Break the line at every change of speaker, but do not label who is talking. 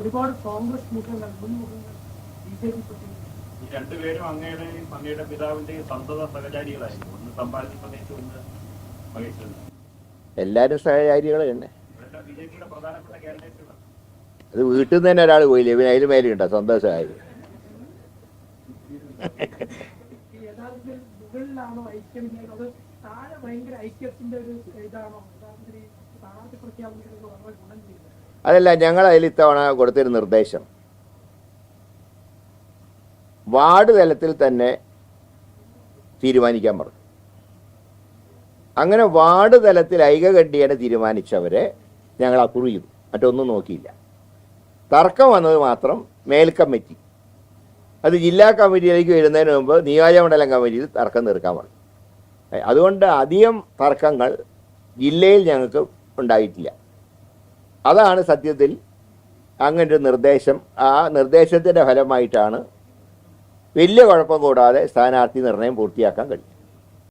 ഒരുപാട് കോൺഗ്രസ് മുഖങ്ങൾ മുൻമുഖങ്ങൾ ബി.ജെ.പി.
ഈ രണ്ടുപേരും അങ്ങയുടെയും അങ്ങയുടെ പിതാവിന്റെയും സന്തത സഹചാരികളായിരുന്നു. ഒന്ന് സമ്പാദിച്ച സമയത്ത് ഒന്ന് മഹേശ്വരൻ.
എല്ലാവരും സഹചാരികൾ തന്നെ.
ബി.ജെ.പിയുടെ പ്രധാനപ്പെട്ട കാൻഡിഡേറ്റുകളാണ്.
അത് വീട്ടിൽ നിന്ന് തന്നെ ഒരാൾ പോയില്ലേ, പിന്നെ അതിൽ മേലുണ്ടോ സ്വന്തം സഹായം?
യഥാർത്ഥത്തിൽ മുകളിലാണോ ഐക്യമില്ല, അത് താഴെ ഭയങ്കര ഐക്യത്തിന്റെ ഒരു ഇതാണോ യഥാർത്ഥത്തിൽ സ്ഥാനാർത്ഥി പ്രഖ്യാപനത്തിന് വളരെ ഗുണം ചെയ്യുന്നത്?
അതല്ല, ഞങ്ങൾ അതിൽ ഇത്തവണ കൊടുത്തൊരു നിർദ്ദേശം വാർഡ് തലത്തിൽ തന്നെ തീരുമാനിക്കാൻ പറഞ്ഞു. അങ്ങനെ വാർഡ് തലത്തിൽ ഐകകണ്ഠ്യേന തീരുമാനിച്ചവരെ ഞങ്ങൾ അപ്രൂവ് ചെയ്തു, മറ്റൊന്നും നോക്കിയില്ല. തർക്കം വന്നത് മാത്രം മേൽക്കമ്മിറ്റി, അത് ജില്ലാ കമ്മിറ്റിയിലേക്ക് വരുന്നതിന് മുമ്പ് നിയോജകമണ്ഡലം കമ്മിറ്റിയിൽ തർക്കം തീർക്കാൻ പറഞ്ഞു. അതുകൊണ്ട് അധികം തർക്കങ്ങൾ ജില്ലയിൽ ഞങ്ങൾക്ക് ഉണ്ടായിട്ടില്ല. അതാണ് സത്യത്തിൽ അങ്ങനൊരു നിർദ്ദേശം. ആ നിർദ്ദേശത്തിൻ്റെ ഫലമായിട്ടാണ് വലിയ കുഴപ്പം കൂടാതെ സ്ഥാനാർത്ഥി നിർണയം പൂർത്തിയാക്കാൻ കഴിയും.